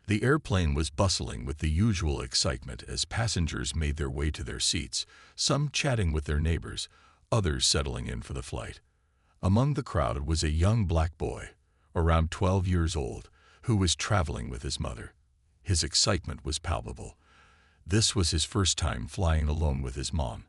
The airplane was bustling with the usual excitement as passengers made their way to their seats, some chatting with their neighbors, others settling in for the flight. Among the crowd was a young black boy, around 12 years old, who was traveling with his mother. His excitement was palpable. This was his first time flying alone with his mom,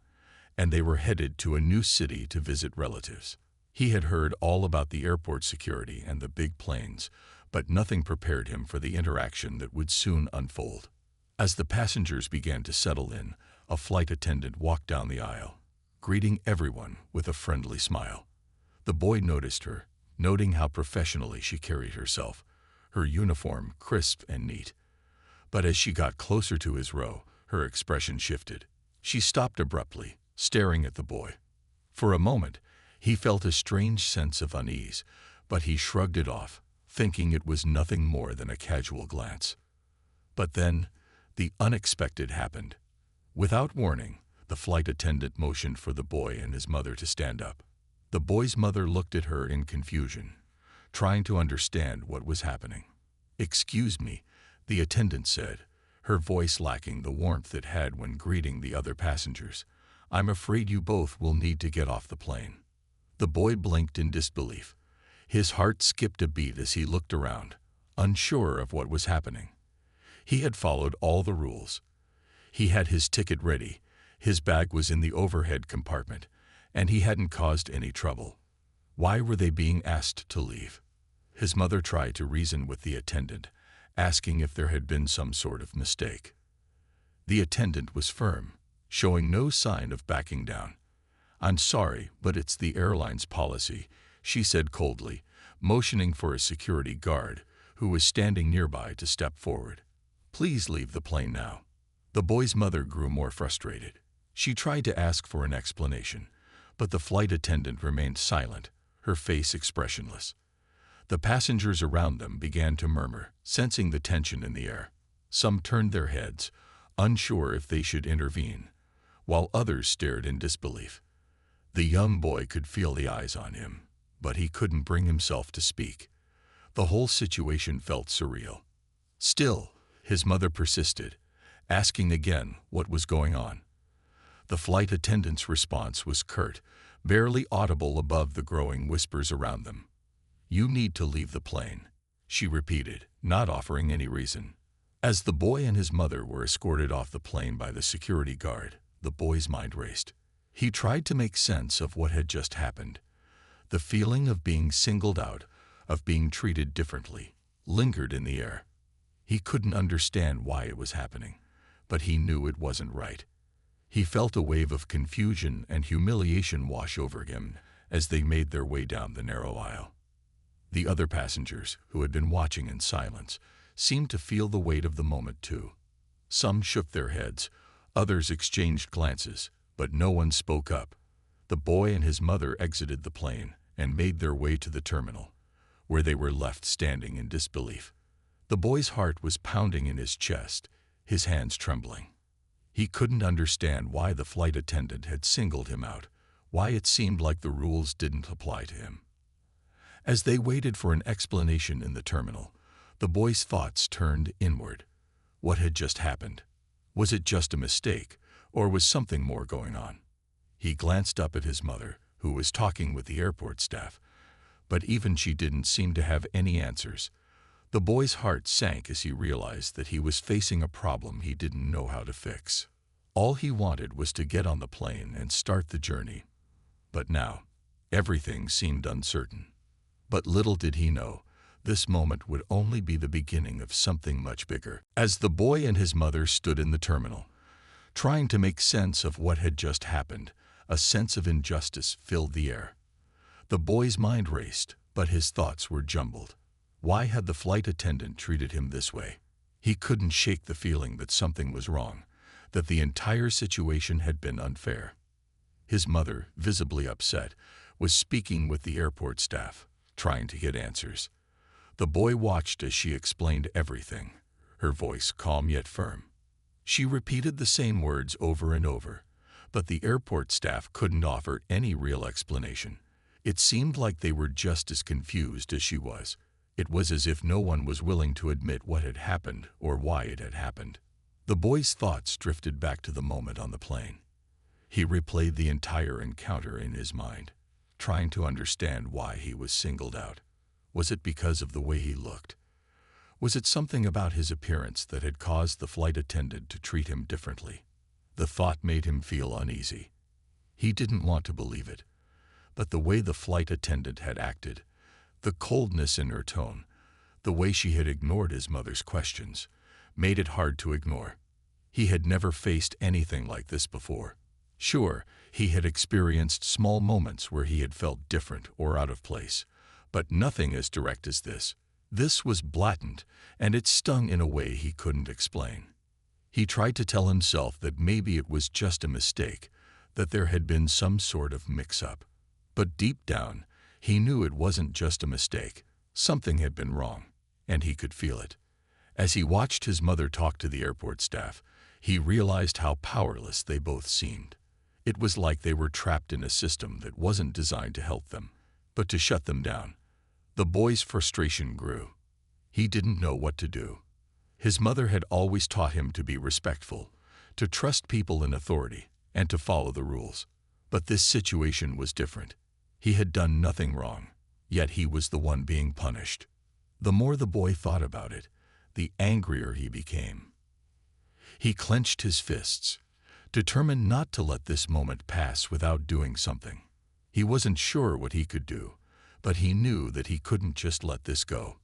and they were headed to a new city to visit relatives. He had heard all about the airport security and the big planes, but nothing prepared him for the interaction that would soon unfold. As the passengers began to settle in, a flight attendant walked down the aisle, greeting everyone with a friendly smile. The boy noticed her, noting how professionally she carried herself, her uniform crisp and neat. But as she got closer to his row, her expression shifted. She stopped abruptly, staring at the boy. For a moment, he felt a strange sense of unease, but he shrugged it off, thinking it was nothing more than a casual glance. But then, the unexpected happened. Without warning, the flight attendant motioned for the boy and his mother to stand up. The boy's mother looked at her in confusion, trying to understand what was happening. "Excuse me," the attendant said, her voice lacking the warmth it had when greeting the other passengers. "I'm afraid you both will need to get off the plane." The boy blinked in disbelief. His heart skipped a beat as he looked around, unsure of what was happening. He had followed all the rules. He had his ticket ready, his bag was in the overhead compartment, and he hadn't caused any trouble. Why were they being asked to leave? His mother tried to reason with the attendant, asking if there had been some sort of mistake. The attendant was firm, showing no sign of backing down. "I'm sorry, but it's the airline's policy," she said coldly, motioning for a security guard, who was standing nearby, to step forward. "Please leave the plane now." The boy's mother grew more frustrated. She tried to ask for an explanation, but the flight attendant remained silent, her face expressionless. The passengers around them began to murmur, sensing the tension in the air. Some turned their heads, unsure if they should intervene, while others stared in disbelief. The young boy could feel the eyes on him, but he couldn't bring himself to speak. The whole situation felt surreal. Still, his mother persisted, asking again what was going on. The flight attendant's response was curt, barely audible above the growing whispers around them. "You need to leave the plane," she repeated, not offering any reason. As the boy and his mother were escorted off the plane by the security guard, the boy's mind raced. He tried to make sense of what had just happened. The feeling of being singled out, of being treated differently, lingered in the air. He couldn't understand why it was happening, but he knew it wasn't right. He felt a wave of confusion and humiliation wash over him as they made their way down the narrow aisle. The other passengers, who had been watching in silence, seemed to feel the weight of the moment too. Some shook their heads, others exchanged glances, but no one spoke up. The boy and his mother exited the plane and made their way to the terminal, where they were left standing in disbelief. The boy's heart was pounding in his chest, his hands trembling. He couldn't understand why the flight attendant had singled him out, why it seemed like the rules didn't apply to him. As they waited for an explanation in the terminal, the boy's thoughts turned inward. What had just happened? Was it just a mistake, or was something more going on? He glanced up at his mother, who was talking with the airport staff, but even she didn't seem to have any answers. The boy's heart sank as he realized that he was facing a problem he didn't know how to fix. All he wanted was to get on the plane and start the journey. But now, everything seemed uncertain. But little did he know, this moment would only be the beginning of something much bigger. As the boy and his mother stood in the terminal, trying to make sense of what had just happened, a sense of injustice filled the air. The boy's mind raced, but his thoughts were jumbled. Why had the flight attendant treated him this way? He couldn't shake the feeling that something was wrong, that the entire situation had been unfair. His mother, visibly upset, was speaking with the airport staff, trying to get answers. The boy watched as she explained everything, her voice calm yet firm. She repeated the same words over and over, but the airport staff couldn't offer any real explanation. It seemed like they were just as confused as she was. It was as if no one was willing to admit what had happened or why it had happened. The boy's thoughts drifted back to the moment on the plane. He replayed the entire encounter in his mind, trying to understand why he was singled out. Was it because of the way he looked? Was it something about his appearance that had caused the flight attendant to treat him differently? The thought made him feel uneasy. He didn't want to believe it, but the way the flight attendant had acted, the coldness in her tone, the way she had ignored his mother's questions, made it hard to ignore. He had never faced anything like this before. Sure, he had experienced small moments where he had felt different or out of place, but nothing as direct as this. This was blatant, and it stung in a way he couldn't explain. He tried to tell himself that maybe it was just a mistake, that there had been some sort of mix-up. But deep down, he knew it wasn't just a mistake. Something had been wrong, and he could feel it. As he watched his mother talk to the airport staff, he realized how powerless they both seemed. It was like they were trapped in a system that wasn't designed to help them, but to shut them down. The boy's frustration grew. He didn't know what to do. His mother had always taught him to be respectful, to trust people in authority, and to follow the rules. But this situation was different. He had done nothing wrong, yet he was the one being punished. The more the boy thought about it, the angrier he became. He clenched his fists, determined not to let this moment pass without doing something. He wasn't sure what he could do, but he knew that he couldn't just let this go.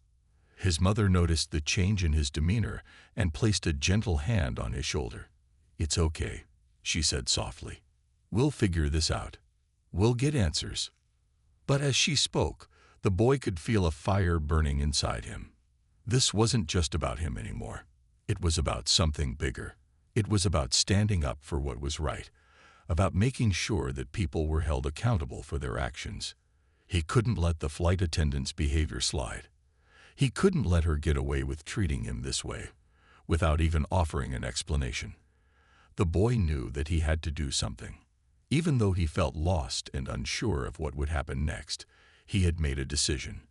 His mother noticed the change in his demeanor and placed a gentle hand on his shoulder. "It's okay," she said softly. "We'll figure this out. We'll get answers." But as she spoke, the boy could feel a fire burning inside him. This wasn't just about him anymore. It was about something bigger. It was about standing up for what was right, about making sure that people were held accountable for their actions. He couldn't let the flight attendant's behavior slide. He couldn't let her get away with treating him this way, without even offering an explanation. The boy knew that he had to do something. Even though he felt lost and unsure of what would happen next, he had made a decision.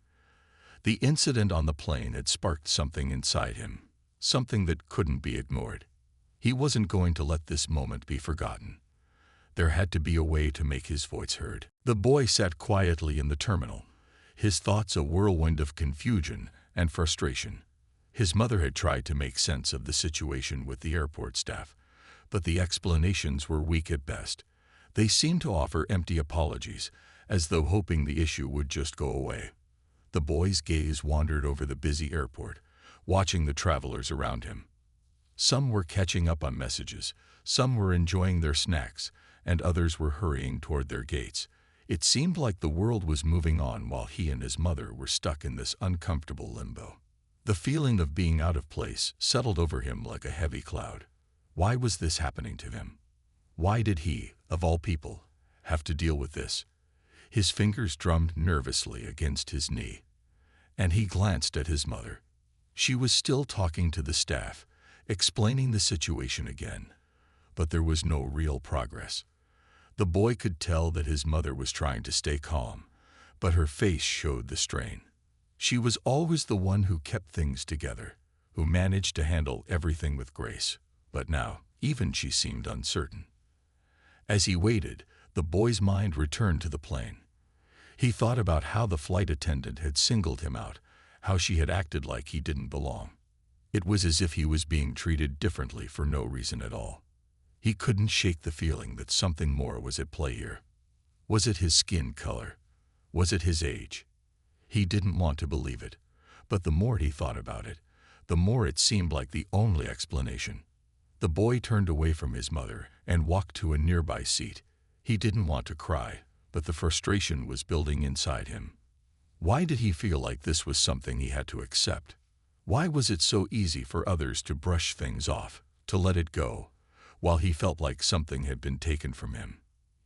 The incident on the plane had sparked something inside him, something that couldn't be ignored. He wasn't going to let this moment be forgotten. There had to be a way to make his voice heard. The boy sat quietly in the terminal, his thoughts a whirlwind of confusion and frustration. His mother had tried to make sense of the situation with the airport staff, but the explanations were weak at best. They seemed to offer empty apologies, as though hoping the issue would just go away. The boy's gaze wandered over the busy airport, watching the travelers around him. Some were catching up on messages, some were enjoying their snacks, and others were hurrying toward their gates. It seemed like the world was moving on while he and his mother were stuck in this uncomfortable limbo. The feeling of being out of place settled over him like a heavy cloud. Why was this happening to him? Why did he, of all people, have to deal with this? His fingers drummed nervously against his knee, and he glanced at his mother. She was still talking to the staff, explaining the situation again, but there was no real progress. The boy could tell that his mother was trying to stay calm, but her face showed the strain. She was always the one who kept things together, who managed to handle everything with grace, but now, even she seemed uncertain. As he waited, the boy's mind returned to the plane. He thought about how the flight attendant had singled him out, how she had acted like he didn't belong. It was as if he was being treated differently for no reason at all. He couldn't shake the feeling that something more was at play here. Was it his skin color? Was it his age? He didn't want to believe it, but the more he thought about it, the more it seemed like the only explanation. The boy turned away from his mother and walked to a nearby seat. He didn't want to cry, but the frustration was building inside him. Why did he feel like this was something he had to accept? Why was it so easy for others to brush things off, to let it go, while he felt like something had been taken from him?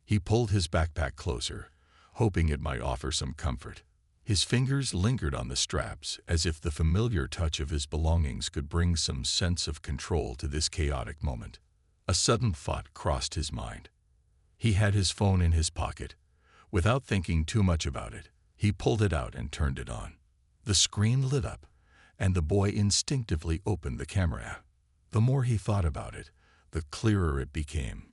He pulled his backpack closer, hoping it might offer some comfort. His fingers lingered on the straps as if the familiar touch of his belongings could bring some sense of control to this chaotic moment. A sudden thought crossed his mind. He had his phone in his pocket. Without thinking too much about it, he pulled it out and turned it on. The screen lit up, and the boy instinctively opened the camera app. The more he thought about it, the clearer it became.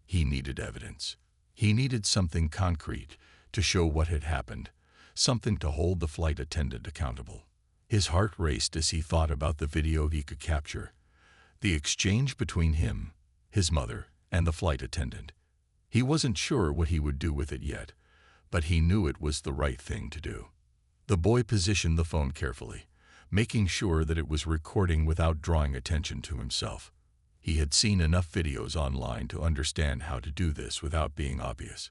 He needed evidence. He needed something concrete to show what had happened, something to hold the flight attendant accountable. His heart raced as he thought about the video he could capture, the exchange between him, his mother, and the flight attendant. He wasn't sure what he would do with it yet, but he knew it was the right thing to do. The boy positioned the phone carefully, making sure that it was recording without drawing attention to himself. He had seen enough videos online to understand how to do this without being obvious.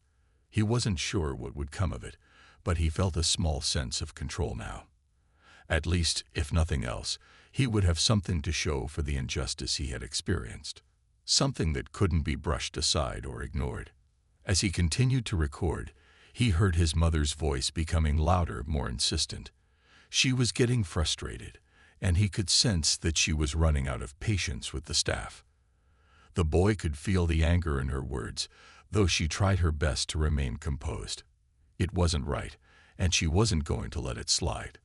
He wasn't sure what would come of it, but he felt a small sense of control now. At least, if nothing else, he would have something to show for the injustice he had experienced, something that couldn't be brushed aside or ignored. As he continued to record, he heard his mother's voice becoming louder, more insistent. She was getting frustrated, and he could sense that she was running out of patience with the staff. The boy could feel the anger in her words, though she tried her best to remain composed. It wasn't right, and she wasn't going to let it slide.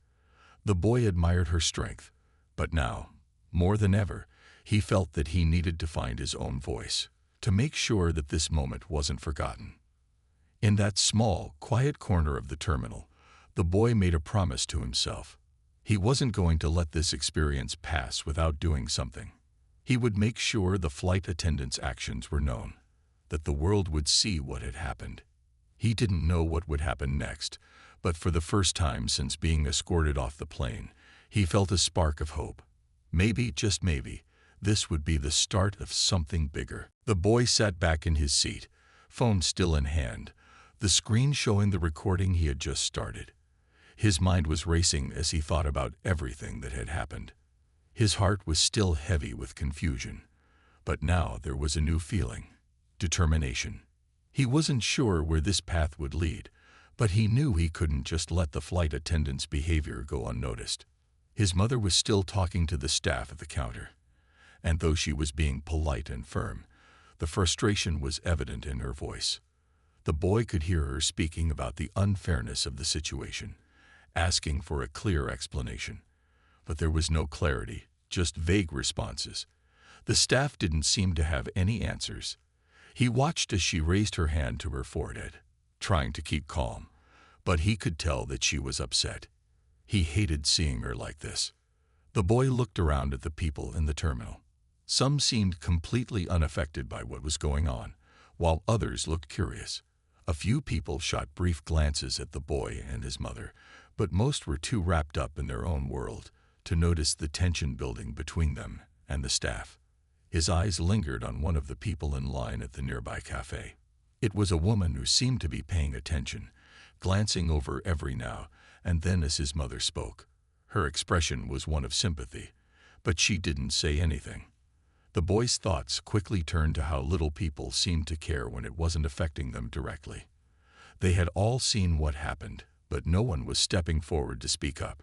The boy admired her strength, but now, more than ever, he felt that he needed to find his own voice, to make sure that this moment wasn't forgotten. In that small, quiet corner of the terminal, the boy made a promise to himself. He wasn't going to let this experience pass without doing something. He would make sure the flight attendant's actions were known, that the world would see what had happened. He didn't know what would happen next, but for the first time since being escorted off the plane, he felt a spark of hope. Maybe, just maybe, this would be the start of something bigger. The boy sat back in his seat, phone still in hand, the screen showing the recording he had just started. His mind was racing as he thought about everything that had happened. His heart was still heavy with confusion, but now there was a new feeling, determination. He wasn't sure where this path would lead, but he knew he couldn't just let the flight attendant's behavior go unnoticed. His mother was still talking to the staff at the counter, and though she was being polite and firm, the frustration was evident in her voice. The boy could hear her speaking about the unfairness of the situation, asking for a clear explanation. But there was no clarity, just vague responses. The staff didn't seem to have any answers. He watched as she raised her hand to her forehead, trying to keep calm, but he could tell that she was upset. He hated seeing her like this. The boy looked around at the people in the terminal. Some seemed completely unaffected by what was going on, while others looked curious. A few people shot brief glances at the boy and his mother, but most were too wrapped up in their own world to notice the tension building between them and the staff. His eyes lingered on one of the people in line at the nearby cafe. It was a woman who seemed to be paying attention, glancing over every now and then as his mother spoke. Her expression was one of sympathy, but she didn't say anything. The boy's thoughts quickly turned to how little people seemed to care when it wasn't affecting them directly. They had all seen what happened, but no one was stepping forward to speak up,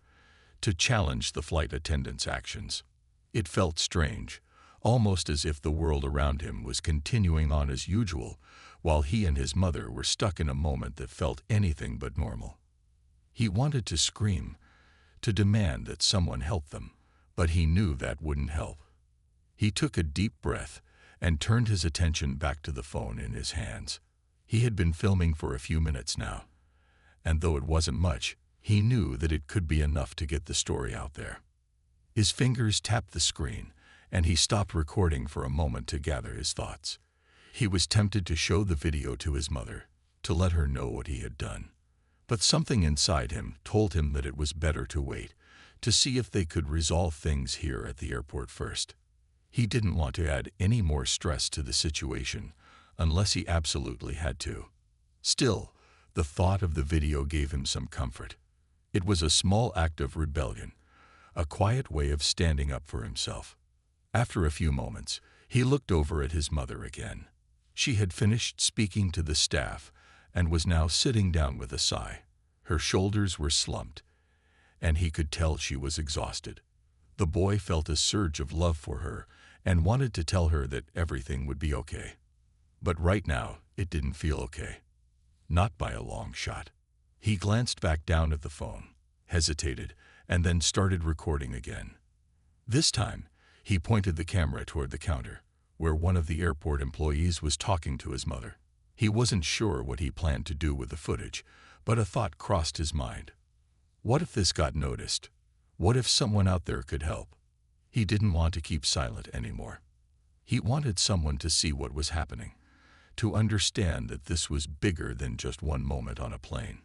to challenge the flight attendant's actions. It felt strange, almost as if the world around him was continuing on as usual, while he and his mother were stuck in a moment that felt anything but normal. He wanted to scream, to demand that someone help them, but he knew that wouldn't help. He took a deep breath and turned his attention back to the phone in his hands. He had been filming for a few minutes now, and though it wasn't much, he knew that it could be enough to get the story out there. His fingers tapped the screen, and he stopped recording for a moment to gather his thoughts. He was tempted to show the video to his mother, to let her know what he had done. But something inside him told him that it was better to wait, to see if they could resolve things here at the airport first. He didn't want to add any more stress to the situation, unless he absolutely had to. Still, the thought of the video gave him some comfort. It was a small act of rebellion, a quiet way of standing up for himself. After a few moments, he looked over at his mother again. She had finished speaking to the staff and was now sitting down with a sigh. Her shoulders were slumped, and he could tell she was exhausted. The boy felt a surge of love for her and wanted to tell her that everything would be okay. But right now, it didn't feel okay. Not by a long shot. He glanced back down at the phone, hesitated, and then started recording again. This time, he pointed the camera toward the counter, where one of the airport employees was talking to his mother. He wasn't sure what he planned to do with the footage, but a thought crossed his mind. What if this got noticed? What if someone out there could help? He didn't want to keep silent anymore. He wanted someone to see what was happening, to understand that this was bigger than just one moment on a plane.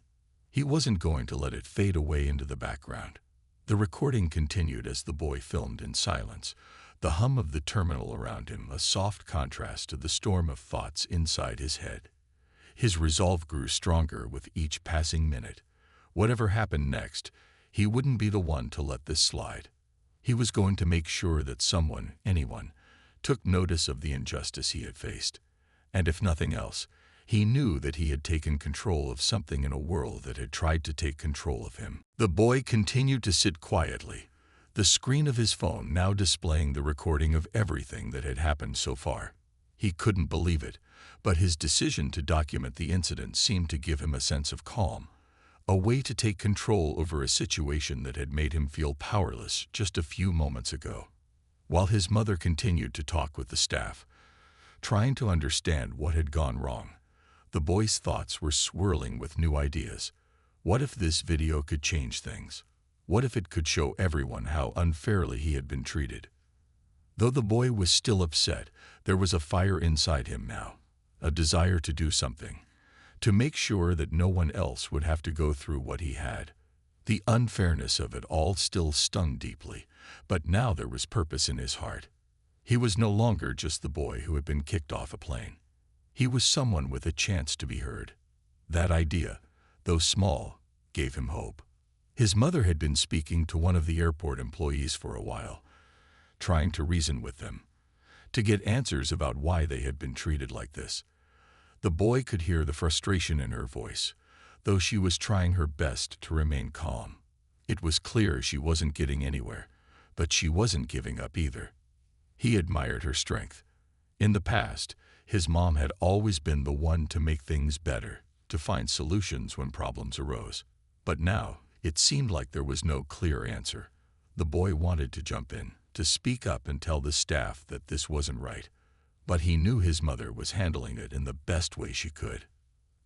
He wasn't going to let it fade away into the background. The recording continued as the boy filmed in silence, the hum of the terminal around him a soft contrast to the storm of thoughts inside his head. His resolve grew stronger with each passing minute. Whatever happened next, he wouldn't be the one to let this slide. He was going to make sure that someone, anyone, took notice of the injustice he had faced. And if nothing else, he knew that he had taken control of something in a world that had tried to take control of him. The boy continued to sit quietly, the screen of his phone now displaying the recording of everything that had happened so far. He couldn't believe it, but his decision to document the incident seemed to give him a sense of calm, a way to take control over a situation that had made him feel powerless just a few moments ago. While his mother continued to talk with the staff, trying to understand what had gone wrong, the boy's thoughts were swirling with new ideas. What if this video could change things? What if it could show everyone how unfairly he had been treated? Though the boy was still upset, there was a fire inside him now, a desire to do something, to make sure that no one else would have to go through what he had. The unfairness of it all still stung deeply, but now there was purpose in his heart. He was no longer just the boy who had been kicked off a plane. He was someone with a chance to be heard. That idea, though small, gave him hope. His mother had been speaking to one of the airport employees for a while, trying to reason with them, to get answers about why they had been treated like this. The boy could hear the frustration in her voice, though she was trying her best to remain calm. It was clear she wasn't getting anywhere, but she wasn't giving up either. He admired her strength. In the past, his mom had always been the one to make things better, to find solutions when problems arose. But now, it seemed like there was no clear answer. The boy wanted to jump in, to speak up and tell the staff that this wasn't right. But he knew his mother was handling it in the best way she could.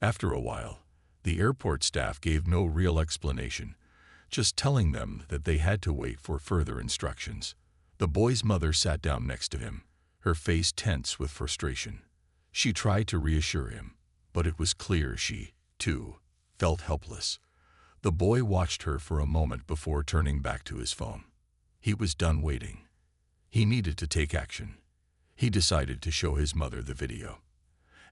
After a while, the airport staff gave no real explanation, just telling them that they had to wait for further instructions. The boy's mother sat down next to him, her face tense with frustration. She tried to reassure him, but it was clear she, too, felt helpless. The boy watched her for a moment before turning back to his phone. He was done waiting. He needed to take action. He decided to show his mother the video.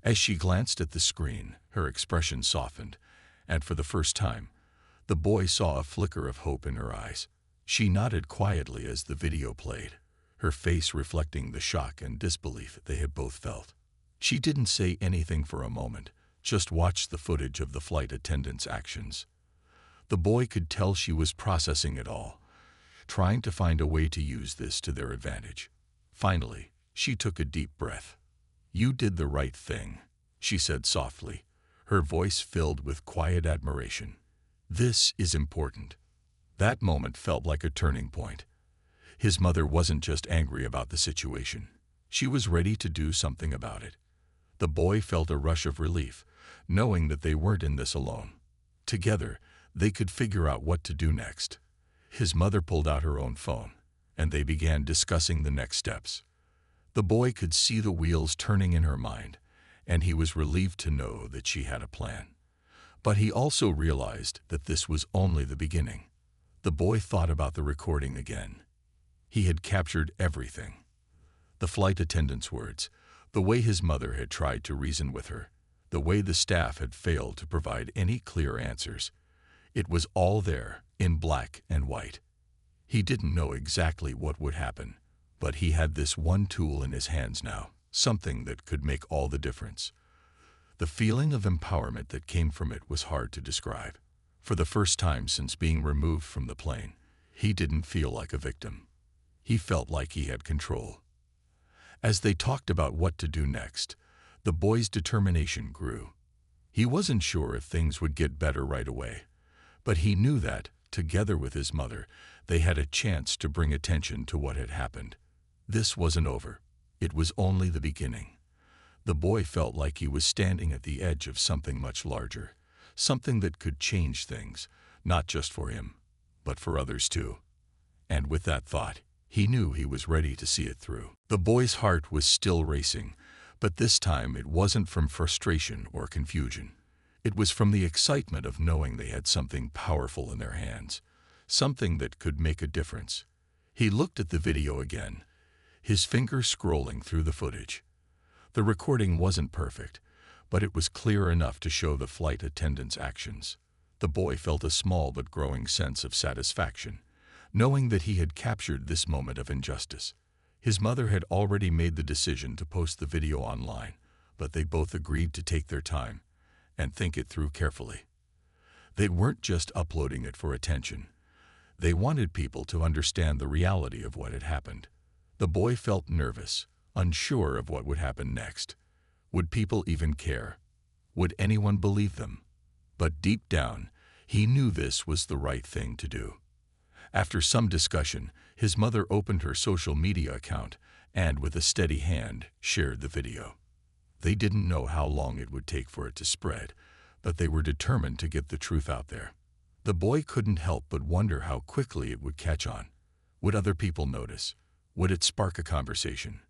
As she glanced at the screen, her expression softened, and for the first time, the boy saw a flicker of hope in her eyes. She nodded quietly as the video played, her face reflecting the shock and disbelief they had both felt. She didn't say anything for a moment, just watched the footage of the flight attendant's actions. The boy could tell she was processing it all, trying to find a way to use this to their advantage. Finally, she took a deep breath. "You did the right thing," she said softly, her voice filled with quiet admiration. "This is important." That moment felt like a turning point. His mother wasn't just angry about the situation. She was ready to do something about it. The boy felt a rush of relief, knowing that they weren't in this alone. Together, they could figure out what to do next. His mother pulled out her own phone, and they began discussing the next steps. The boy could see the wheels turning in her mind, and he was relieved to know that she had a plan. But he also realized that this was only the beginning. The boy thought about the recording again. He had captured everything. The flight attendant's words, the way his mother had tried to reason with her, the way the staff had failed to provide any clear answers. It was all there, in black and white. He didn't know exactly what would happen, but he had this one tool in his hands now, something that could make all the difference. The feeling of empowerment that came from it was hard to describe. For the first time since being removed from the plane, he didn't feel like a victim. He felt like he had control. As they talked about what to do next, the boy's determination grew. He wasn't sure if things would get better right away, but he knew that, together with his mother, they had a chance to bring attention to what had happened. This wasn't over. It was only the beginning. The boy felt like he was standing at the edge of something much larger, something that could change things, not just for him, but for others too. And with that thought, he knew he was ready to see it through. The boy's heart was still racing, but this time it wasn't from frustration or confusion. It was from the excitement of knowing they had something powerful in their hands, something that could make a difference. He looked at the video again, his finger scrolling through the footage. The recording wasn't perfect, but it was clear enough to show the flight attendant's actions. The boy felt a small but growing sense of satisfaction, knowing that he had captured this moment of injustice. His mother had already made the decision to post the video online, but they both agreed to take their time and think it through carefully. They weren't just uploading it for attention. They wanted people to understand the reality of what had happened. The boy felt nervous, unsure of what would happen next. Would people even care? Would anyone believe them? But deep down, he knew this was the right thing to do. After some discussion, his mother opened her social media account and, with a steady hand, shared the video. They didn't know how long it would take for it to spread, but they were determined to get the truth out there. The boy couldn't help but wonder how quickly it would catch on. Would other people notice? Would it spark a conversation?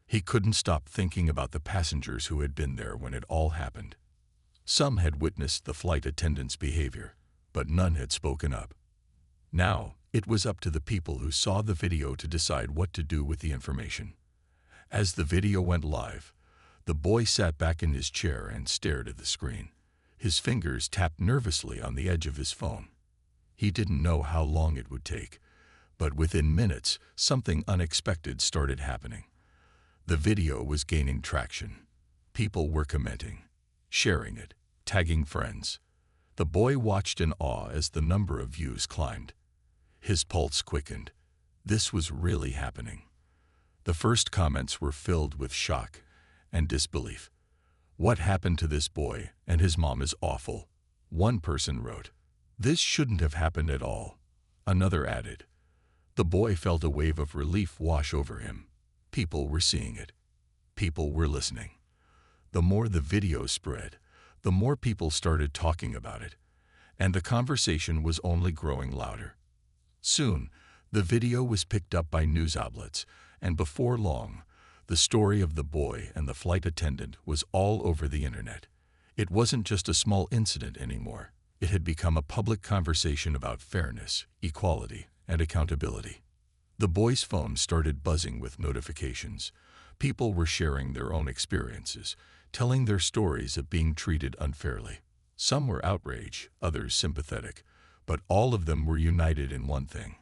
He couldn't stop thinking about the passengers who had been there when it all happened. Some had witnessed the flight attendant's behavior, but none had spoken up. Now, it was up to the people who saw the video to decide what to do with the information. As the video went live, the boy sat back in his chair and stared at the screen. His fingers tapped nervously on the edge of his phone. He didn't know how long it would take, but within minutes, something unexpected started happening. The video was gaining traction. People were commenting, sharing it, tagging friends. The boy watched in awe as the number of views climbed. His pulse quickened. This was really happening. The first comments were filled with shock and disbelief. "What happened to this boy and his mom is awful," one person wrote. "This shouldn't have happened at all," another added. The boy felt a wave of relief wash over him. People were seeing it. People were listening. The more the video spread, the more people started talking about it, and the conversation was only growing louder. Soon, the video was picked up by news outlets, and before long, the story of the boy and the flight attendant was all over the internet. It wasn't just a small incident anymore. It had become a public conversation about fairness, equality, and accountability. The boy's phone started buzzing with notifications. People were sharing their own experiences, telling their stories of being treated unfairly. Some were outraged, others sympathetic, but all of them were united in one thing.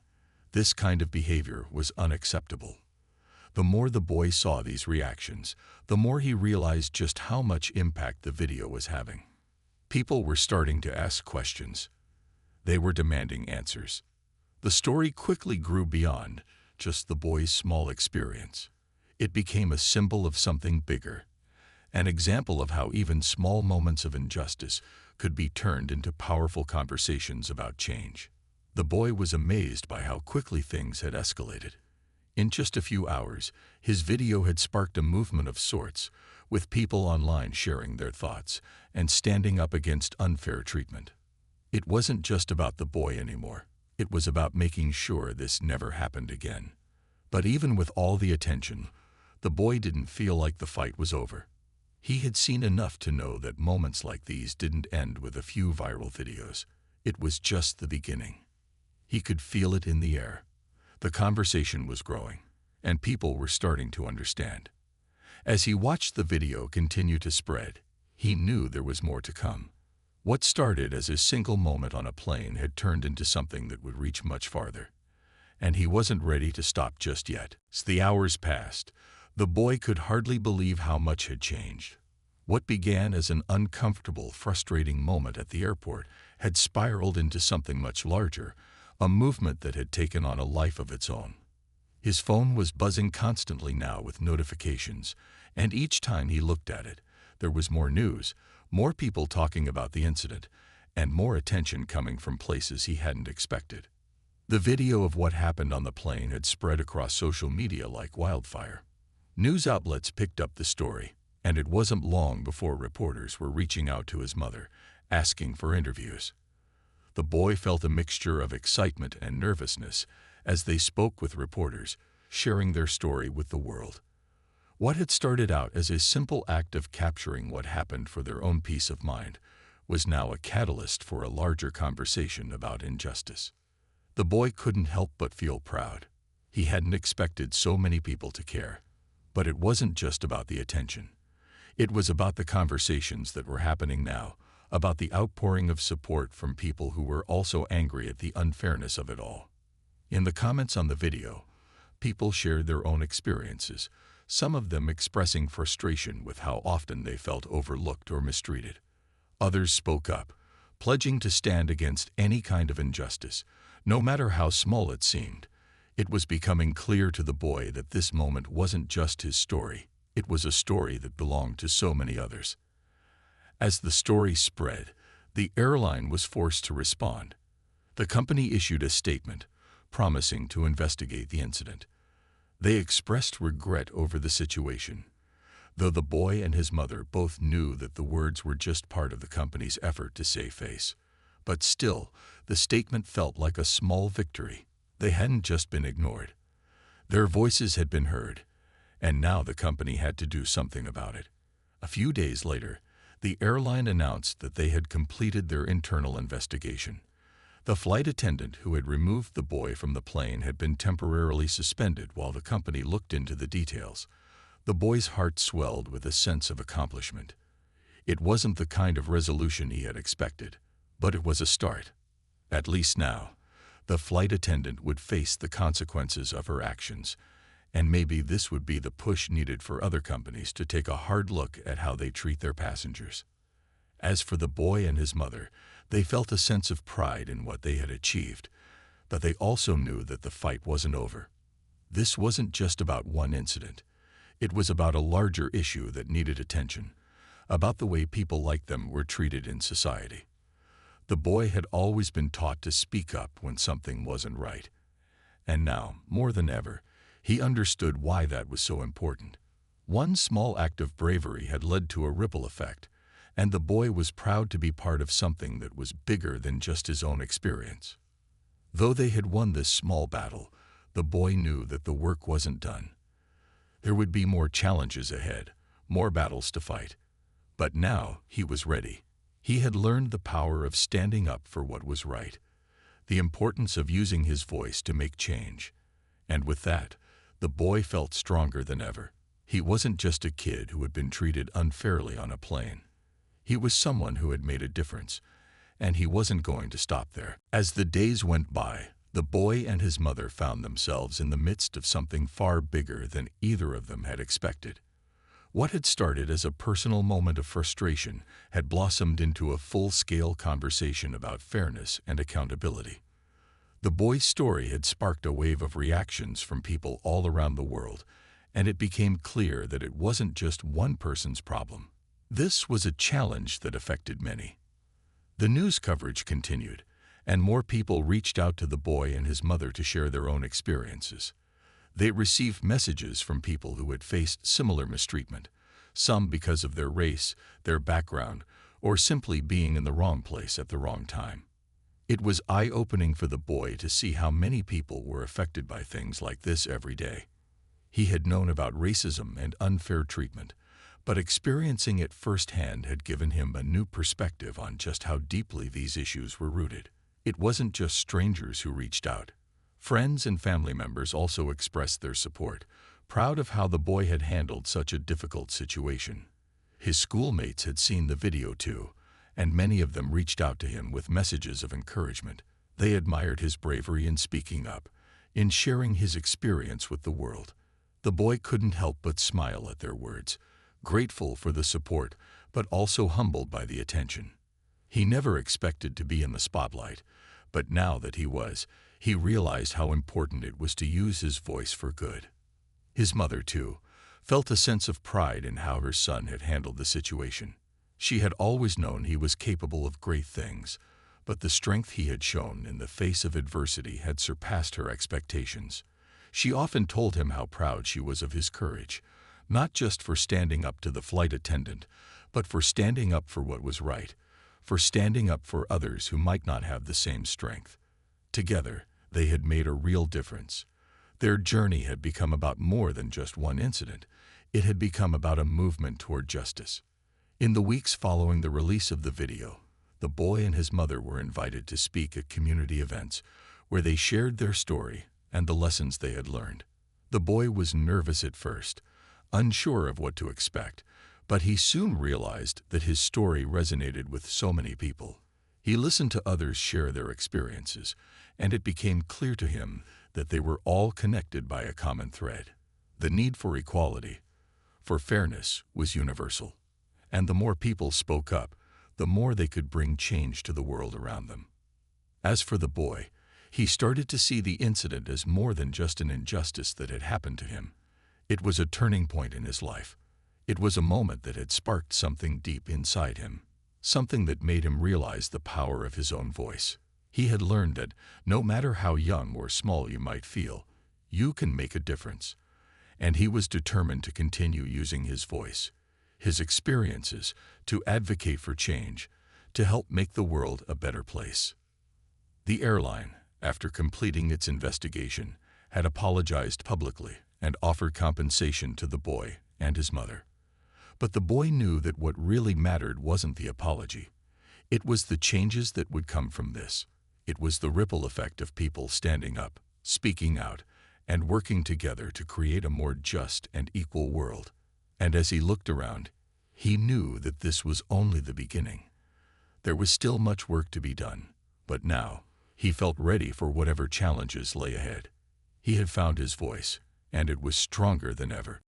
This kind of behavior was unacceptable. The more the boy saw these reactions, the more he realized just how much impact the video was having. People were starting to ask questions. They were demanding answers. The story quickly grew beyond just the boy's small experience. It became a symbol of something bigger, an example of how even small moments of injustice could be turned into powerful conversations about change. The boy was amazed by how quickly things had escalated. In just a few hours, his video had sparked a movement of sorts, with people online sharing their thoughts and standing up against unfair treatment. It wasn't just about the boy anymore. It was about making sure this never happened again. But even with all the attention, the boy didn't feel like the fight was over. He had seen enough to know that moments like these didn't end with a few viral videos. It was just the beginning. He could feel it in the air. The conversation was growing, and people were starting to understand. As he watched the video continue to spread, he knew there was more to come. What started as a single moment on a plane had turned into something that would reach much farther. And he wasn't ready to stop just yet. As the hours passed, the boy could hardly believe how much had changed. What began as an uncomfortable, frustrating moment at the airport had spiraled into something much larger, a movement that had taken on a life of its own. His phone was buzzing constantly now with notifications, and each time he looked at it, there was more news, more people talking about the incident, and more attention coming from places he hadn't expected. The video of what happened on the plane had spread across social media like wildfire. News outlets picked up the story, and it wasn't long before reporters were reaching out to his mother, asking for interviews. The boy felt a mixture of excitement and nervousness as they spoke with reporters, sharing their story with the world. What had started out as a simple act of capturing what happened for their own peace of mind was now a catalyst for a larger conversation about injustice. The boy couldn't help but feel proud. He hadn't expected so many people to care. But it wasn't just about the attention. It was about the conversations that were happening now, about the outpouring of support from people who were also angry at the unfairness of it all. In the comments on the video, people shared their own experiences, some of them expressing frustration with how often they felt overlooked or mistreated. Others spoke up, pledging to stand against any kind of injustice, no matter how small it seemed. It was becoming clear to the boy that this moment wasn't just his story. It was a story that belonged to so many others. As the story spread, the airline was forced to respond. The company issued a statement, promising to investigate the incident. They expressed regret over the situation, though the boy and his mother both knew that the words were just part of the company's effort to save face. But still, the statement felt like a small victory. They hadn't just been ignored. Their voices had been heard, and now the company had to do something about it. A few days later, the airline announced that they had completed their internal investigation. The flight attendant who had removed the boy from the plane had been temporarily suspended while the company looked into the details. The boy's heart swelled with a sense of accomplishment. It wasn't the kind of resolution he had expected, but it was a start. At least now, the flight attendant would face the consequences of her actions, and maybe this would be the push needed for other companies to take a hard look at how they treat their passengers. As for the boy and his mother, they felt a sense of pride in what they had achieved, but they also knew that the fight wasn't over. This wasn't just about one incident. It was about a larger issue that needed attention, about the way people like them were treated in society. The boy had always been taught to speak up when something wasn't right. And now, more than ever, he understood why that was so important. One small act of bravery had led to a ripple effect, and the boy was proud to be part of something that was bigger than just his own experience. Though they had won this small battle, the boy knew that the work wasn't done. There would be more challenges ahead, more battles to fight. But now he was ready. He had learned the power of standing up for what was right, the importance of using his voice to make change. And with that, the boy felt stronger than ever. He wasn't just a kid who had been treated unfairly on a plane. He was someone who had made a difference, and he wasn't going to stop there. As the days went by, the boy and his mother found themselves in the midst of something far bigger than either of them had expected. What had started as a personal moment of frustration had blossomed into a full-scale conversation about fairness and accountability. The boy's story had sparked a wave of reactions from people all around the world, and it became clear that it wasn't just one person's problem. This was a challenge that affected many. The news coverage continued, and more people reached out to the boy and his mother to share their own experiences. They received messages from people who had faced similar mistreatment, some because of their race, their background, or simply being in the wrong place at the wrong time. It was eye-opening for the boy to see how many people were affected by things like this every day. He had known about racism and unfair treatment, but experiencing it firsthand had given him a new perspective on just how deeply these issues were rooted. It wasn't just strangers who reached out. Friends and family members also expressed their support, proud of how the boy had handled such a difficult situation. His schoolmates had seen the video too, and many of them reached out to him with messages of encouragement. They admired his bravery in speaking up, in sharing his experience with the world. The boy couldn't help but smile at their words, grateful for the support, but also humbled by the attention. He never expected to be in the spotlight, but now that he was, he realized how important it was to use his voice for good. His mother, too, felt a sense of pride in how her son had handled the situation. She had always known he was capable of great things, but the strength he had shown in the face of adversity had surpassed her expectations. She often told him how proud she was of his courage, not just for standing up to the flight attendant, but for standing up for what was right, for standing up for others who might not have the same strength. Together, they had made a real difference. Their journey had become about more than just one incident. It had become about a movement toward justice. In the weeks following the release of the video, the boy and his mother were invited to speak at community events where they shared their story and the lessons they had learned. The boy was nervous at first, unsure of what to expect, but he soon realized that his story resonated with so many people. He listened to others share their experiences, and it became clear to him that they were all connected by a common thread. The need for equality, for fairness, was universal. And the more people spoke up, the more they could bring change to the world around them. As for the boy, he started to see the incident as more than just an injustice that had happened to him. It was a turning point in his life. It was a moment that had sparked something deep inside him, something that made him realize the power of his own voice. He had learned that no matter how young or small you might feel, you can make a difference. And he was determined to continue using his voice, his experiences, to advocate for change, to help make the world a better place. The airline, after completing its investigation, had apologized publicly and offered compensation to the boy and his mother. But the boy knew that what really mattered wasn't the apology. It was the changes that would come from this. It was the ripple effect of people standing up, speaking out, and working together to create a more just and equal world. And as he looked around, he knew that this was only the beginning. There was still much work to be done, but now he felt ready for whatever challenges lay ahead. He had found his voice, and it was stronger than ever.